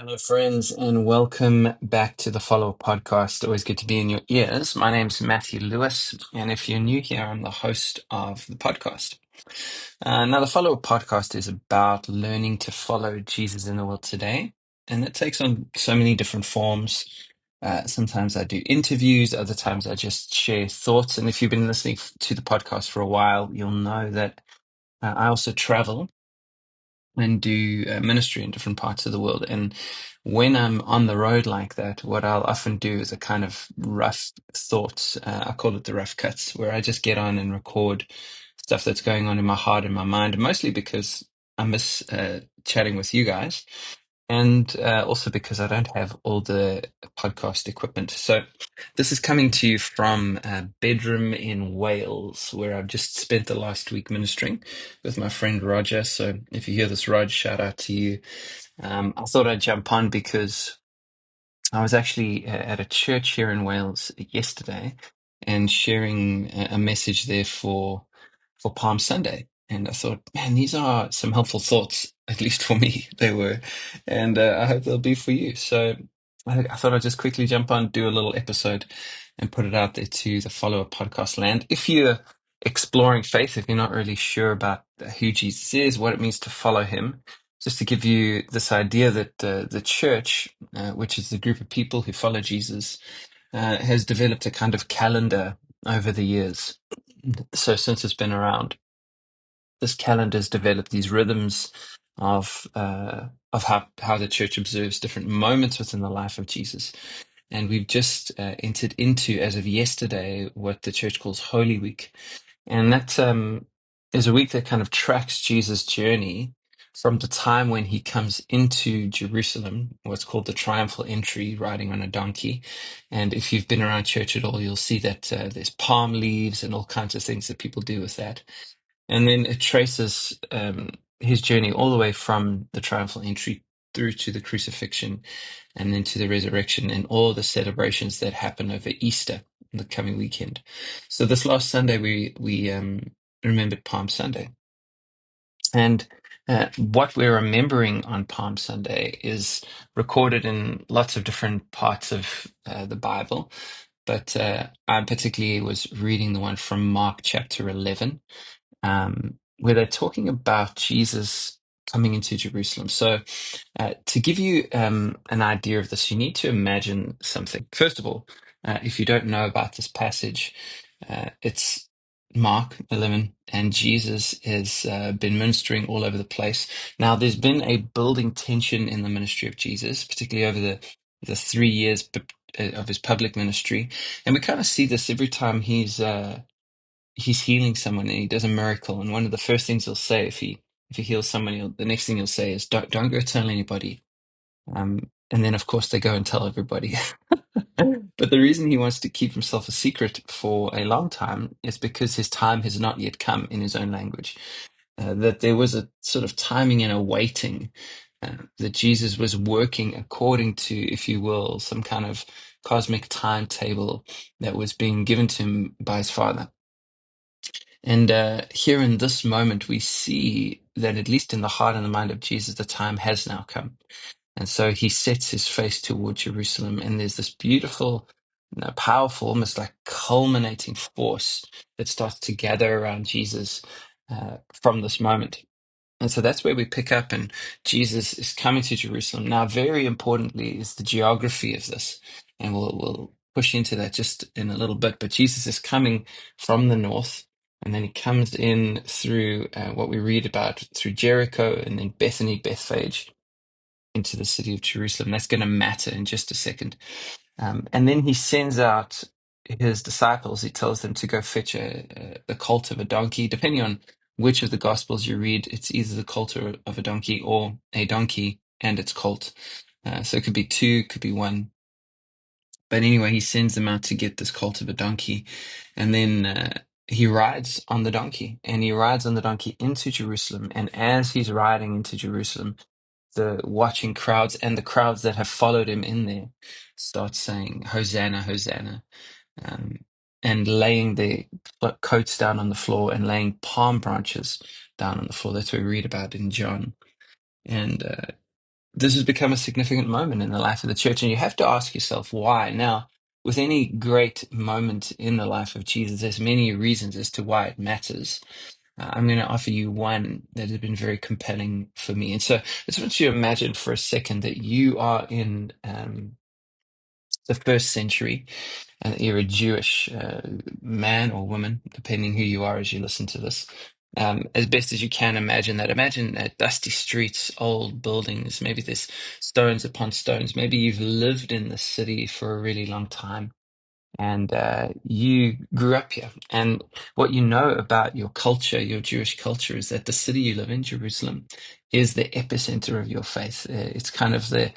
Hello, friends, and welcome back to the Follow Up Podcast. Always good to be in your ears. My name's Matthew Lewis, and if you're new here, I'm the host of the podcast. Now, the Follow Up Podcast is about learning to follow Jesus in the world today, and it takes on so many different forms. Sometimes I do interviews, other times I just share thoughts. And if you've been listening to the podcast for a while, you'll know that I also travel and do ministry in different parts of the world. And when I'm on the road like that, what I'll often do is a kind of rough thoughts. I call it the rough cuts, where I just get on and record stuff that's going on in my heart and my mind, mostly because I miss chatting with you guys. And also because I don't have all the podcast equipment. So this is coming to you from a bedroom in Wales, where I've just spent the last week ministering with my friend Roger. So if you hear this, Rog, shout out to you. I thought I'd jump on because I was actually at a church here in Wales yesterday and sharing a message there for Palm Sunday. And I thought, man, these are some helpful thoughts, at least for me, they were. And I hope they'll be for you. So I thought I'd just quickly jump on, do a little episode, and put it out there to the follower podcast land. If you're exploring faith, if you're not really sure about who Jesus is, what it means to follow him, just to give you this idea that the church, which is the group of people who follow Jesus, has developed a kind of calendar over the years. So since it's been around, this calendar's developed these rhythms of how the church observes different moments within the life of Jesus. And we've just entered into, as of yesterday, what the church calls Holy Week. And that is a week that kind of tracks Jesus' journey from the time when he comes into Jerusalem, what's called the Triumphal entry, riding on a donkey. And if you've been around church at all, you'll see that there's palm leaves and all kinds of things that people do with that. And then it traces his journey all the way from the Triumphal entry through to the crucifixion and then to the resurrection and all the celebrations that happen over Easter, the coming weekend. So this last Sunday we remembered Palm Sunday, and what we're remembering on Palm Sunday is recorded in lots of different parts of the Bible. But I particularly was reading the one from Mark chapter 11, where they're talking about Jesus coming into Jerusalem. So, to give you an idea of this, you need to imagine something. First of all, if you don't know about this passage, it's Mark 11, and Jesus has been ministering all over the place. Now, there's been a building tension in the ministry of Jesus, particularly over the 3 years of his public ministry, and we kind of see this every time he's healing someone and he does a miracle. And one of the first things he'll say if he heals someone, the next thing he'll say is, "Don't go tell anybody." And then, of course, they go and tell everybody. But the reason he wants to keep himself a secret for a long time is because his time has not yet come, in his own language. That there was a sort of timing and a waiting, that Jesus was working according to, if you will, some kind of cosmic timetable that was being given to him by his father. And here in this moment, we see that at least in the heart and the mind of Jesus, the time has now come. And so he sets his face toward Jerusalem, and there's this beautiful, powerful, almost like culminating force that starts to gather around Jesus from this moment. And so that's where we pick up, and Jesus is coming to Jerusalem. Now, very importantly, is the geography of this, and we'll push into that just in a little bit. But Jesus is coming from the north, and then he comes in through what we read about through Jericho, and then Bethany, Bethphage, into the city of Jerusalem. That's going to matter in just a second. And then he sends out his disciples. He tells them to go fetch the colt of a donkey. Depending on which of the Gospels you read, it's either the colt of a donkey or a donkey and its colt. So it could be two, could be one. But anyway, he sends them out to get this colt of a donkey. And then he rides on the donkey. And he rides on the donkey into Jerusalem. And as he's riding into Jerusalem, the watching crowds and the crowds that have followed him in there start saying, "Hosanna, Hosanna," um, and laying their coats down on the floor and laying palm branches down on the floor. That's what we read about in John. And this has become a significant moment in the life of the church, and you have to ask yourself why. Now, with any great moment in the life of Jesus, there's many reasons as to why it matters. I'm going to offer you one that has been very compelling for me. And so I just want you to imagine for a second that you are in the first century and that you're a Jewish man or woman, depending who you are as you listen to this. As best as you can imagine that. Imagine dusty streets, old buildings, maybe there's stones upon stones. Maybe you've lived in the city for a really long time and you grew up here. And what you know about your culture, your Jewish culture, is that the city you live in, Jerusalem, is the epicenter of your faith. It's kind of the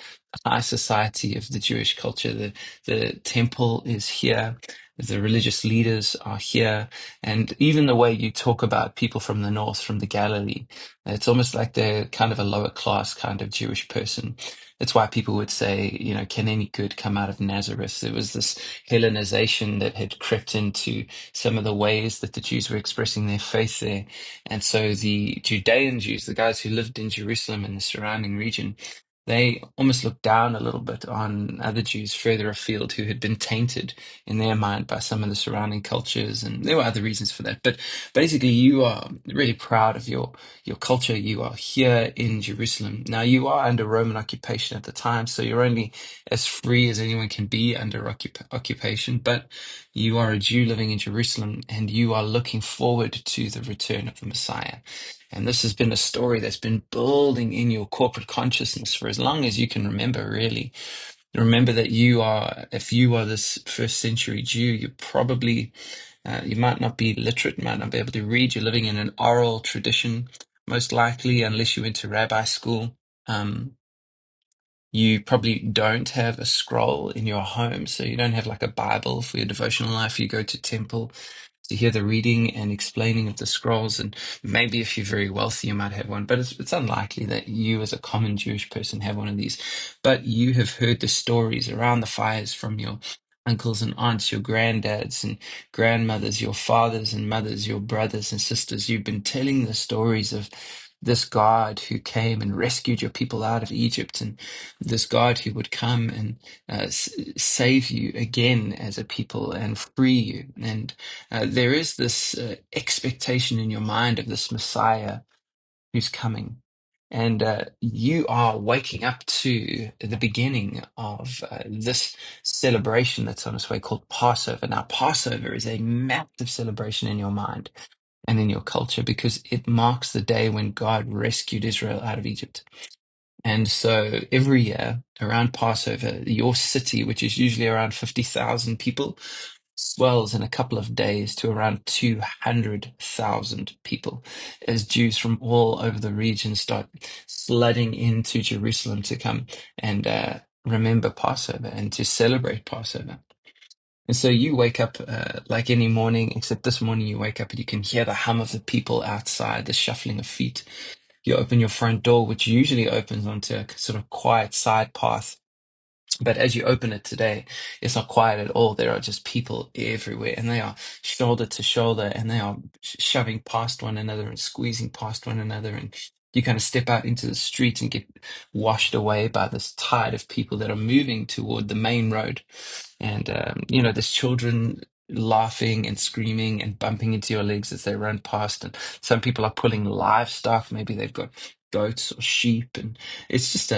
high society of the Jewish culture. The temple is here. The religious leaders are here. And even the way you talk about people from the north, from the Galilee, it's almost like they're kind of a lower class kind of Jewish person. That's why people would say, can any good come out of Nazareth? There was this Hellenization that had crept into some of the ways that the Jews were expressing their faith there. And so the Judean Jews, the guys who lived in Jerusalem and the surrounding region, they almost looked down a little bit on other Jews further afield who had been tainted in their mind by some of the surrounding cultures. And there were other reasons for that. But basically, you are really proud of your culture. You are here in Jerusalem. Now, you are under Roman occupation at the time, so you're only as free as anyone can be under occupation, but you are a Jew living in Jerusalem and you are looking forward to the return of the Messiah. And this has been a story that's been building in your corporate consciousness for as long as you can remember, really. Remember that if you are this first century Jew, you might not be literate, might not be able to read. You're living in an oral tradition, most likely, unless you went to rabbi school. You probably don't have a scroll in your home, so you don't have like a Bible for your devotional life. You go to temple to hear the reading and explaining of the scrolls, and maybe if you're very wealthy, you might have one, but it's unlikely that you as a common Jewish person have one of these. But you have heard the stories around the fires from your uncles and aunts, your granddads and grandmothers, your fathers and mothers, your brothers and sisters. You've been telling the stories of this God who came and rescued your people out of Egypt, and this God who would come and save you again as a people and free you. And there is this expectation in your mind of this Messiah who's coming. And you are waking up to the beginning of this celebration that's on its way called Passover. Now, Passover is a massive celebration in your mind and in your culture because it marks the day when God rescued Israel out of Egypt. And so every year around Passover, your city, which is usually around 50,000 people, swells in a couple of days to around 200,000 people as Jews from all over the region start flooding into Jerusalem to come and remember Passover and to celebrate Passover. And so you wake up like any morning, except this morning you wake up and you can hear the hum of the people outside, the shuffling of feet. You open your front door, which usually opens onto a sort of quiet side path. But as you open it today, it's not quiet at all. There are just people everywhere, and they are shoulder to shoulder, and they are shoving past one another and squeezing past one another. And you kind of step out into the street and get washed away by this tide of people that are moving toward the main road. And there's children laughing and screaming and bumping into your legs as they run past. And some people are pulling livestock. Maybe they've got goats or sheep, and it's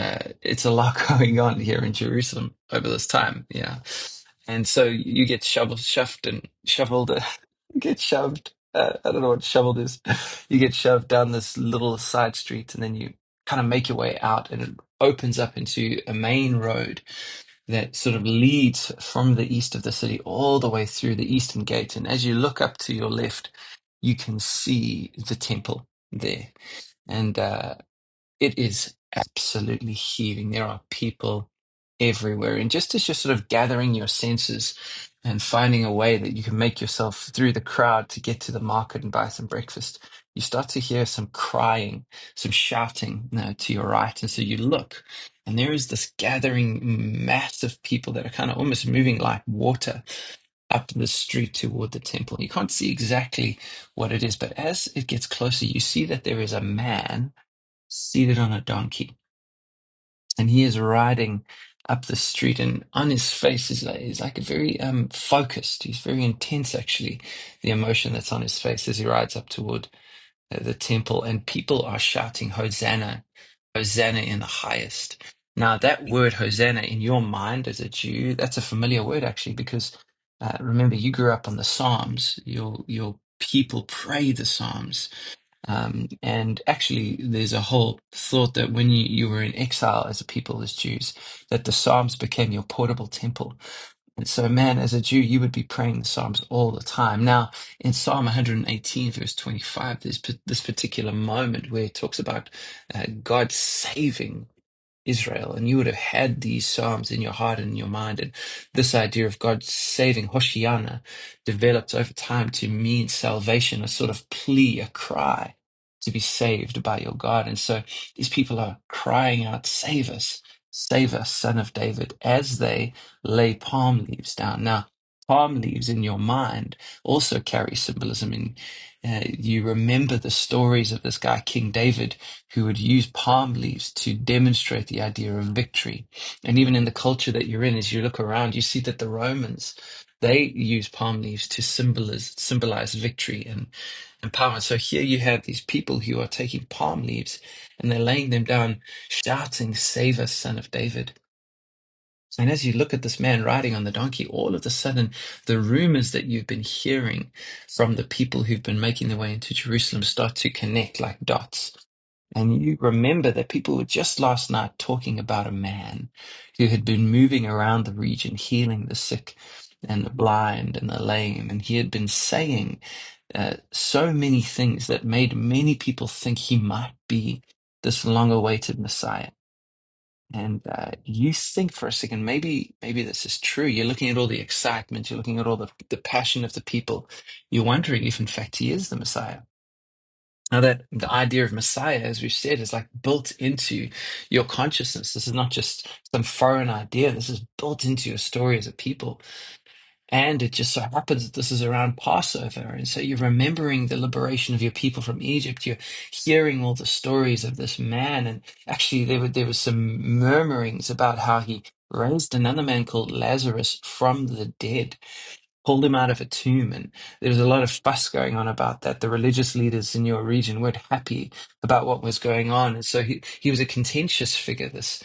a lot going on here in Jerusalem over this time. Yeah. And so you get shoved and shoveled, you get shoved. I don't know what shoveled is. You get shoved down this little side street, and then you kind of make your way out, and it opens up into a main road that sort of leads from the east of the city all the way through the eastern gate. And as you look up to your left, you can see the temple there. And it is absolutely heaving. There are people everywhere. And just as you're sort of gathering your senses and finding a way that you can make yourself through the crowd to get to the market and buy some breakfast, you start to hear some crying, some shouting to your right. And so you look, and there is this gathering mass of people that are kind of almost moving like water up the street toward the temple. You can't see exactly what it is, but as it gets closer, you see that there is a man seated on a donkey. and he is riding up the street, and on his face is like a very focused. He's very intense, actually, the emotion that's on his face as he rides up toward the temple, and people are shouting, Hosanna, Hosanna in the highest. Now, that word Hosanna in your mind as a Jew, that's a familiar word, actually, because remember, you grew up on the Psalms. Your people pray the Psalms. And actually, there's a whole thought that when you were in exile as a people, as Jews, that the Psalms became your portable temple. And so, man, as a Jew, you would be praying the Psalms all the time. Now, in Psalm 118, verse 25, there's this particular moment where it talks about God saving Israel, and you would have had these psalms in your heart and in your mind, and this idea of God saving, Hoshiana, developed over time to mean salvation, a sort of plea, a cry to be saved by your God. And so these people are crying out, save us, son of David, as they lay palm leaves down. Now, palm leaves in your mind also carry symbolism. In you remember the stories of this guy, King David, who would use palm leaves to demonstrate the idea of victory. And even in the culture that you're in, as you look around, you see that the Romans, they use palm leaves to symbolize victory and power. So here you have these people who are taking palm leaves and they're laying them down, shouting, Save us, son of David. And as you look at this man riding on the donkey, all of a sudden, the rumors that you've been hearing from the people who've been making their way into Jerusalem start to connect like dots. And you remember that people were just last night talking about a man who had been moving around the region, healing the sick and the blind and the lame. And he had been saying so many things that made many people think he might be this long-awaited Messiah. And you think for a second, maybe this is true. You're looking at all the excitement, you're looking at all the passion of the people. You're wondering if, in fact, he is the Messiah. Now, that the idea of Messiah, as we've said, is like built into your consciousness. This is not just some foreign idea. This is built into your story as a people. And it just so happens that this is around Passover. And so you're remembering the liberation of your people from Egypt. You're hearing all the stories of this man. And actually, there was some murmurings about how he raised another man called Lazarus from the dead, pulled him out of a tomb. And there was a lot of fuss going on about that. The religious leaders in your region weren't happy about what was going on. And so he was a contentious figure, this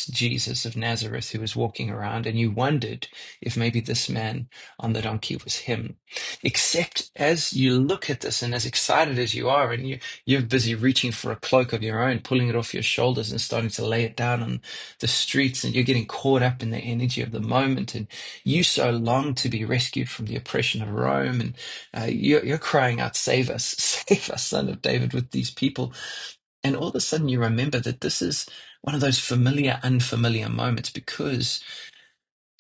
Jesus of Nazareth who was walking around. And you wondered if maybe this man on the donkey was him. Except as you look at this and as excited as you are, and you're busy reaching for a cloak of your own, pulling it off your shoulders and starting to lay it down on the streets, and you're getting caught up in the energy of the moment. And you so long to be rescued from the oppression of Rome, and you're crying out, save us, son of David, with these people. And all of a sudden you remember that this is one of those familiar, unfamiliar moments, because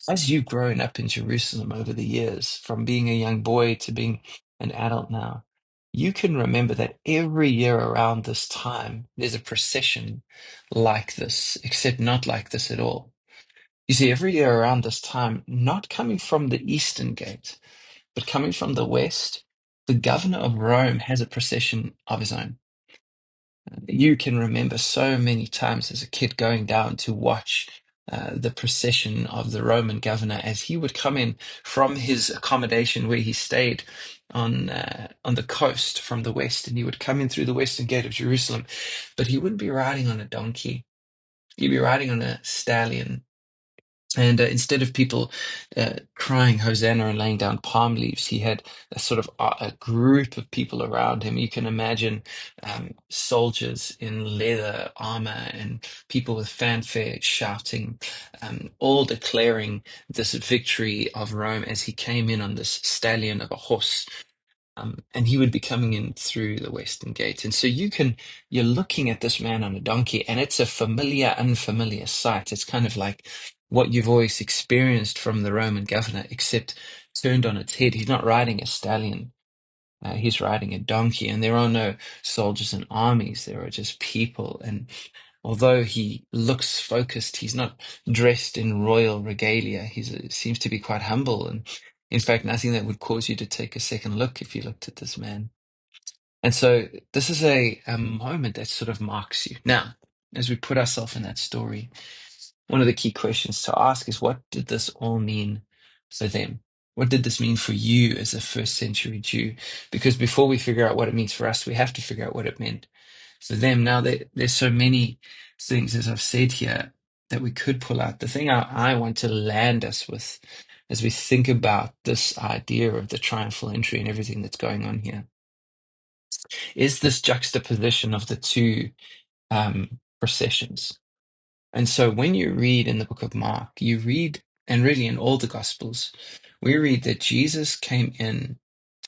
as you've grown up in Jerusalem over the years, from being a young boy to being an adult now, you can remember that every year around this time, there's a procession like this, except not like this at all. You see, every year around this time, not coming from the eastern gate, but coming from the west, the governor of Rome has a procession of his own. You can remember so many times as a kid going down to watch the procession of the Roman governor as he would come in from his accommodation where he stayed on the coast from the west, and he would come in through the western gate of Jerusalem, but he wouldn't be riding on a donkey. He'd be riding on a stallion. And instead of people crying Hosanna and laying down palm leaves, he had a sort of a group of people around him. You can imagine soldiers in leather armor and people with fanfare shouting, all declaring this victory of Rome as he came in on this stallion of a horse. And he would be coming in through the western gate. And so you're looking at this man on a donkey, and it's a familiar, unfamiliar sight. It's kind of like what you've always experienced from the Roman governor, except turned on its head. He's not riding a stallion, he's riding a donkey, and there are no soldiers and armies. There are just people. And although he looks focused, he's not dressed in royal regalia. He seems to be quite humble, and in fact, nothing that would cause you to take a second look if you looked at this man. And so this is a moment that sort of marks you. Now, as we put ourselves in that story, one of the key questions to ask is, what did this all mean for them? What did this mean for you as a first century Jew? Because before we figure out what it means for us, we have to figure out what it meant for them. Now, there's so many things, as I've said here, that we could pull out. The thing I want to land us with as we think about this idea of the triumphal entry and everything that's going on here is this juxtaposition of the two processions. And so when you read in the book of Mark, you read, and really in all the Gospels, we read that Jesus came in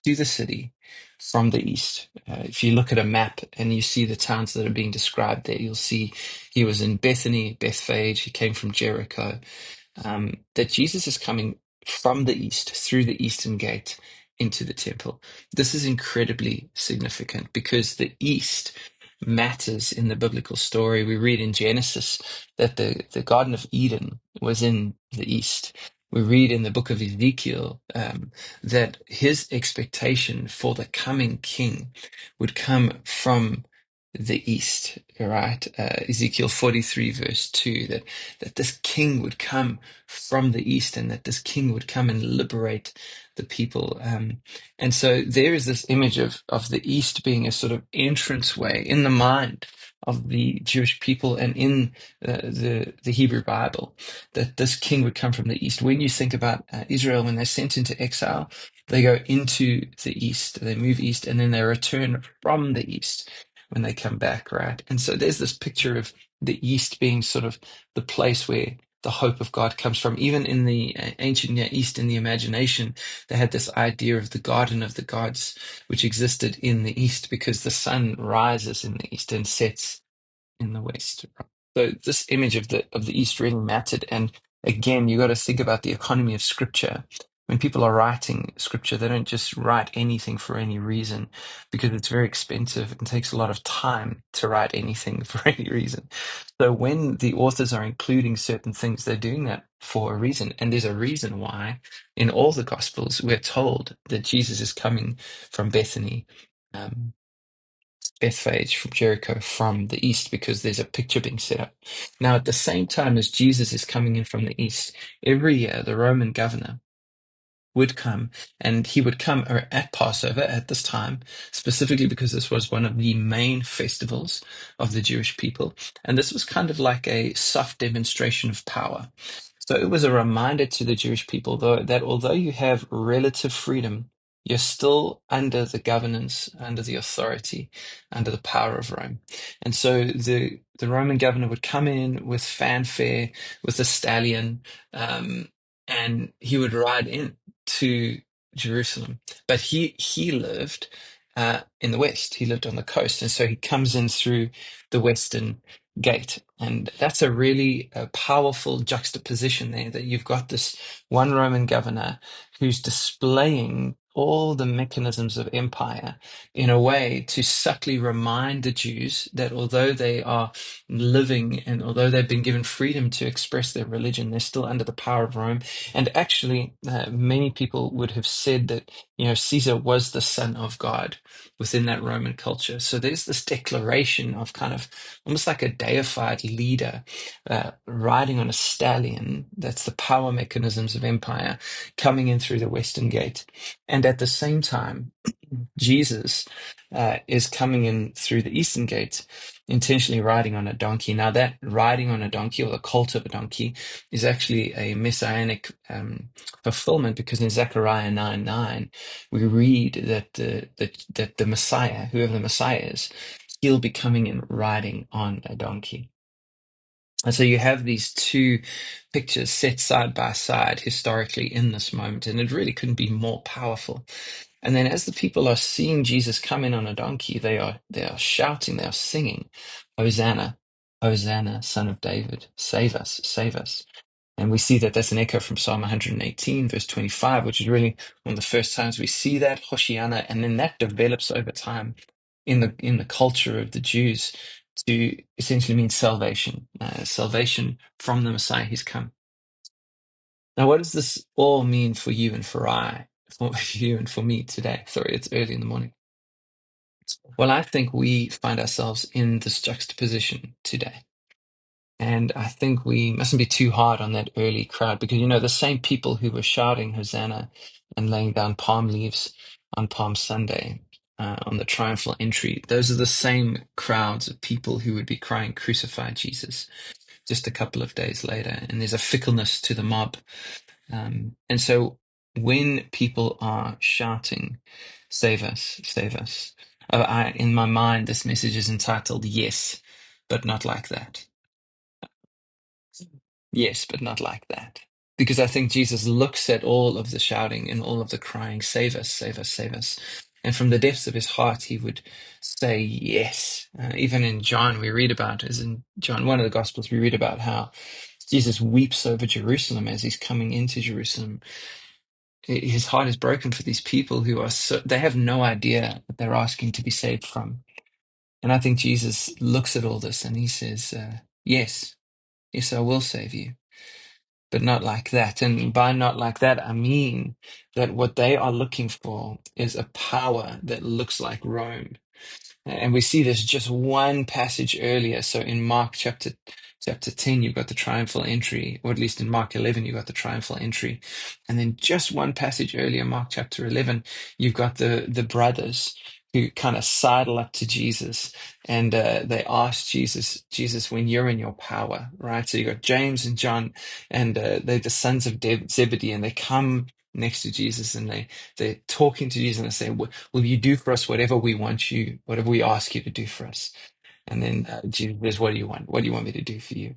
to the city from the east. If you look at a map and you see the towns that are being described there, you'll see he was in Bethany, Bethphage, he came from Jericho. That Jesus is coming from the east, through the eastern gate into the temple. This is incredibly significant because the east matters in the biblical story. We read in Genesis that the Garden of Eden was in the east. We read in the book of Ezekiel that his expectation for the coming king would come from the east, right? Ezekiel 43, verse 2, that this king would come from the east and that this king would come and liberate the people. And so there is this image of the east being a sort of entranceway in the mind of the Jewish people and in the Hebrew Bible, that this king would come from the east. When you think about Israel, when they're sent into exile, they go into the east, they move east, and then they return from the east when they come back, right? And so there's this picture of the East being sort of the place where the hope of God comes from. Even in the ancient Near East, in the imagination, they had this idea of the garden of the gods, which existed in the East because the sun rises in the East and sets in the West. So this image of the East really mattered. And again, you got to think about the economy of Scripture. When people are writing Scripture, they don't just write anything for any reason because it's very expensive and takes a lot of time to write anything for any reason. So when the authors are including certain things, they're doing that for a reason. And there's a reason why in all the Gospels we're told that Jesus is coming from Bethany. Bethphage from Jericho from the east, because there's a picture being set up. Now, at the same time as Jesus is coming in from the east, every year the Roman governor would come, and he would come at Passover at this time, specifically because this was one of the main festivals of the Jewish people. And this was kind of like a soft demonstration of power. So it was a reminder to the Jewish people, though, that although you have relative freedom, you're still under the governance, under the authority, under the power of Rome. And so the Roman governor would come in with fanfare, with a stallion, and he would ride in to Jerusalem. But he lived in the west. He lived on the coast, and so he comes in through the western gate. And that's a really powerful juxtaposition there, that you've got this one Roman governor who's displaying all the mechanisms of empire in a way to subtly remind the Jews that although they are living and although they've been given freedom to express their religion, they're still under the power of Rome. And actually, many people would have said that, Caesar was the son of God within that Roman culture. So there's this declaration of kind of almost like a deified leader riding on a stallion. That's the power mechanisms of empire coming in through the Western Gate. And at the same time, Jesus is coming in through the Eastern Gate, intentionally riding on a donkey. Now, that riding on a donkey, or the colt of a donkey, is actually a messianic fulfillment, because in Zechariah 9:9 we read that the Messiah, whoever the Messiah is, he'll be coming in riding on a donkey. And so you have these two pictures set side by side historically in this moment, and it really couldn't be more powerful. And then as the people are seeing Jesus come in on a donkey, they are shouting, they are singing, Hosanna, Hosanna, Son of David, save us, save us. And we see that that's an echo from Psalm 118, verse 25, which is really one of the first times we see that, Hoshiana, and then that develops over time in the culture of the Jews to essentially mean salvation, salvation from the Messiah who's come. Now, what does this all mean for you and for you and for me today? Sorry, it's early in the morning. Well, I think we find ourselves in this juxtaposition today. And I think we mustn't be too hard on that early crowd because, the same people who were shouting Hosanna and laying down palm leaves on Palm Sunday, on the triumphal entry, those are the same crowds of people who would be crying, "Crucify Jesus," just a couple of days later. And there's a fickleness to the mob. And so when people are shouting, "Save us, save us," in my mind, this message is entitled, "Yes, but not like that." Yes, but not like that. Because I think Jesus looks at all of the shouting and all of the crying, "Save us, save us, save us." And from the depths of his heart, he would say yes. Even in John, we read about, as in John, one of the Gospels, we read about how Jesus weeps over Jerusalem as he's coming into Jerusalem. His heart is broken for these people who are they have no idea what they're asking to be saved from. And I think Jesus looks at all this and he says, yes, yes, I will save you, but not like that. And by not like that, I mean that what they are looking for is a power that looks like Rome. And we see this just one passage earlier. So in Mark chapter 10, you've got the triumphal entry, or at least in Mark 11, you've got the triumphal entry. And then just one passage earlier, Mark chapter 11, you've got the brothers who kind of sidle up to Jesus and they ask Jesus, when you're in your power, right? So you've got James and John, and they're the sons of Zebedee, and they come next to Jesus and they're talking to Jesus and they say, "Will you do for us whatever we want you, whatever we ask you to do for us?" And then Jesus says, "What do you want? What do you want me to do for you?"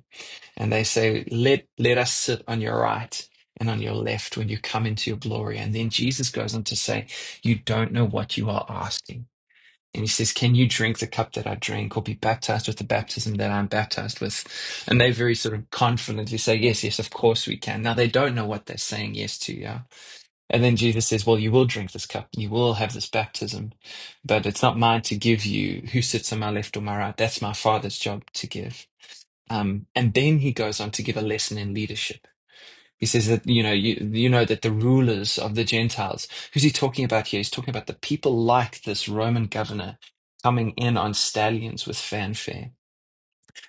And they say, let us sit on your right and on your left when you come into your glory." And then Jesus goes on to say, "You don't know what you are asking." And he says, "Can you drink the cup that I drink, or be baptized with the baptism that I'm baptized with?" And they very sort of confidently say, "Yes, yes, of course we can." Now they don't know what they're saying yes to, yeah. And then Jesus says, "Well, you will drink this cup, you will have this baptism, but it's not mine to give you who sits on my left or my right. That's my Father's job to give." And then he goes on to give a lesson in leadership. He says that, you know that the rulers of the Gentiles, who's he talking about here? He's talking about the people like this Roman governor coming in on stallions with fanfare.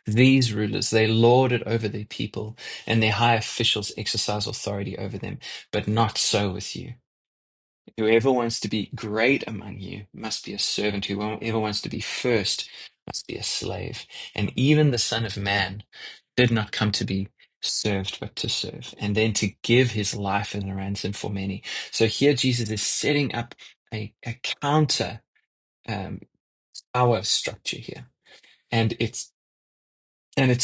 These rulers, they lord it over their people, and their high officials exercise authority over them, but not so with you. Whoever wants to be great among you must be a servant. Whoever wants to be first must be a slave. And even the Son of Man did not come to be served, but to serve, and then to give his life as a ransom for many. So here Jesus is setting up a counter um, power structure here. And it's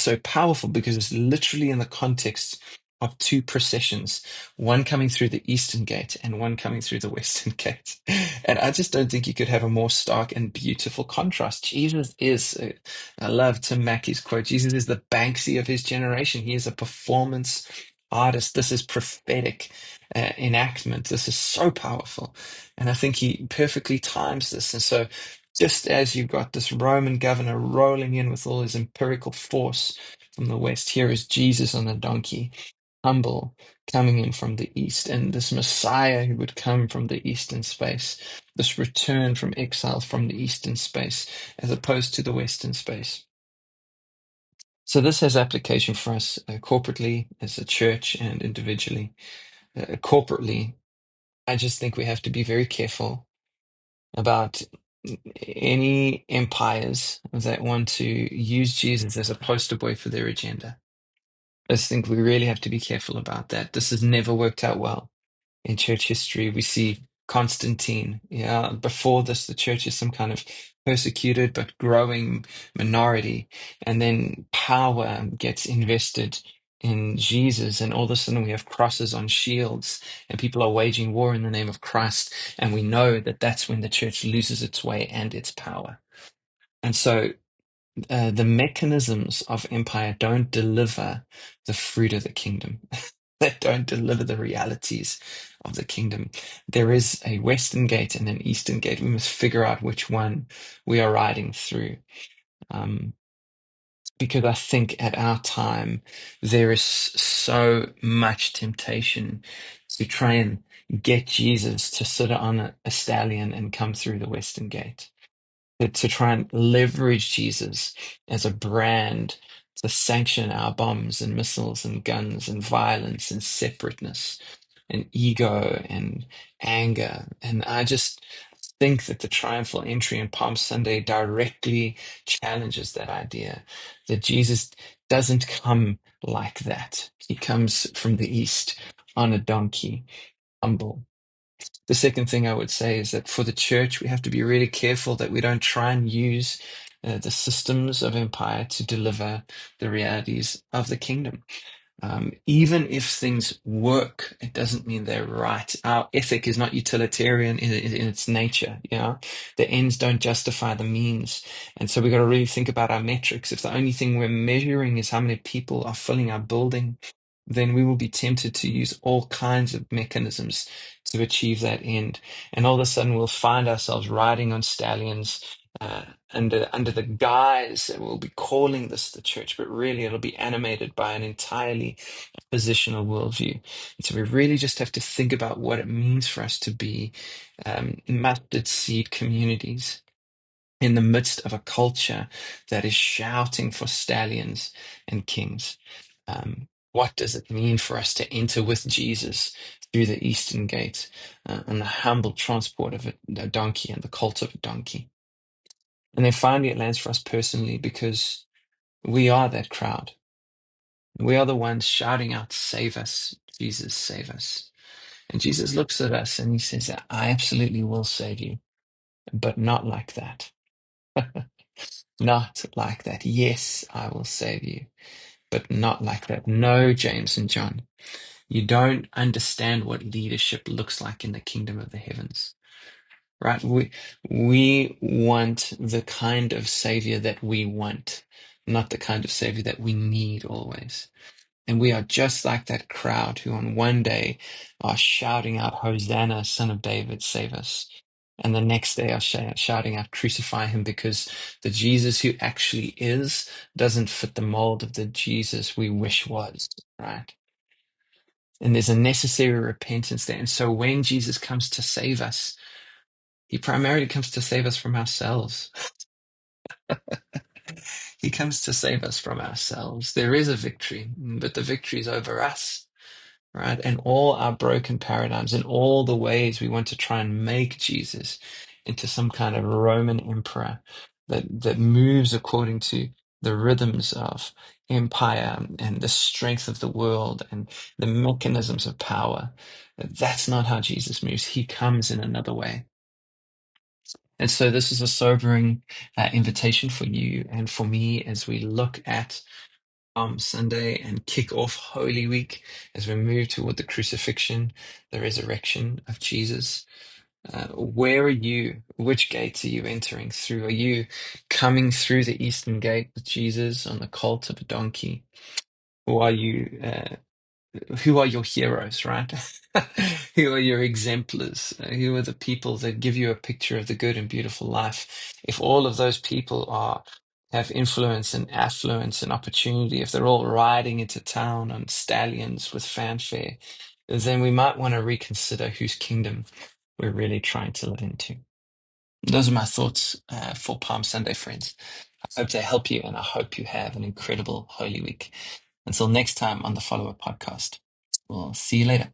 so powerful because it's literally in the context of two processions, one coming through the eastern gate and one coming through the western gate. And I just don't think you could have a more stark and beautiful contrast. Jesus is, I love Tim Mackey's quote, Jesus is the Banksy of his generation. He is a performance artist. This is prophetic enactment. This is so powerful. And I think he perfectly times this. And so just as you've got this Roman governor rolling in with all his empirical force from the west, here is Jesus on a donkey, humble, coming in from the east, and this Messiah who would come from the eastern space, this return from exile from the eastern space, as opposed to the western space. So this has application for us corporately, as a church, and individually. Corporately, I just think we have to be very careful about any empires that want to use Jesus as a poster boy for their agenda. I just think we really have to be careful about that. This has never worked out well in church history. We see Constantine. Yeah, before this, the church is some kind of persecuted but growing minority, and then power gets invested in Jesus, and all of a sudden we have crosses on shields, and people are waging war in the name of Christ, and we know that that's when the church loses its way and its power. And so the mechanisms of empire don't deliver the fruit of the kingdom. They don't deliver the realities of the kingdom. There is a western gate and an eastern gate. We must figure out which one we are riding through. Um, because I think at our time, there is so much temptation to try and get Jesus to sit on a stallion and come through the western gate, to try and leverage Jesus as a brand to sanction our bombs and missiles and guns and violence and separateness and ego and anger. And I just think that the triumphal entry on Palm Sunday directly challenges that idea that Jesus doesn't come like that. He comes from the east on a donkey, humble. The second thing I would say is that for the church, we have to be really careful that we don't try and use the systems of empire to deliver the realities of the kingdom. Even if things work, it doesn't mean they're right. Our ethic is not utilitarian in its nature. You know, the ends don't justify the means, and so we got to really think about our metrics. If the only thing we're measuring is how many people are filling our building, then we will be tempted to use all kinds of mechanisms to achieve that end, and all of a sudden we'll find ourselves riding on stallions. Under the guise that we'll be calling this the church, but really it'll be animated by an entirely positional worldview. And so we really just have to think about what it means for us to be mustard seed communities in the midst of a culture that is shouting for stallions and kings. What does it mean for us to enter with Jesus through the eastern gate on the humble transport of a donkey and the colt of a donkey? And then finally, it lands for us personally because we are that crowd. We are the ones shouting out, "Save us, Jesus, save us." And Jesus looks at us and he says, "I absolutely will save you, but not like that." Not like that. Yes, I will save you, but not like that. No, James and John, you don't understand what leadership looks like in the kingdom of the heavens. Right? We want the kind of savior that we want, not the kind of savior that we need always. And we are just like that crowd who on one day are shouting out, "Hosanna, Son of David, save us." And the next day are shouting out, "Crucify him," because the Jesus who actually is doesn't fit the mold of the Jesus we wish was, right? And there's a necessary repentance there. And so when Jesus comes to save us, he primarily comes to save us from ourselves. He comes to save us from ourselves. There is a victory, but the victory is over us, right? And all our broken paradigms and all the ways we want to try and make Jesus into some kind of Roman emperor that moves according to the rhythms of empire and the strength of the world and the mechanisms of power. That's not how Jesus moves. He comes in another way. And so this is a sobering invitation for you and for me as we look at Sunday and kick off Holy Week as we move toward the crucifixion, the resurrection of Jesus. Where are you? Which gates are you entering through? Are you coming through the eastern gate with Jesus on the colt of a donkey? Or are you who are your heroes, right? Who are your exemplars? Who are the people that give you a picture of the good and beautiful life? If all of those people have influence and affluence and opportunity, if they're all riding into town on stallions with fanfare, then we might want to reconsider whose kingdom we're really trying to live into. Those are my thoughts for Palm Sunday, friends. I hope they help you, and I hope you have an incredible Holy Week. Until next time on the Follower Podcast, we'll see you later.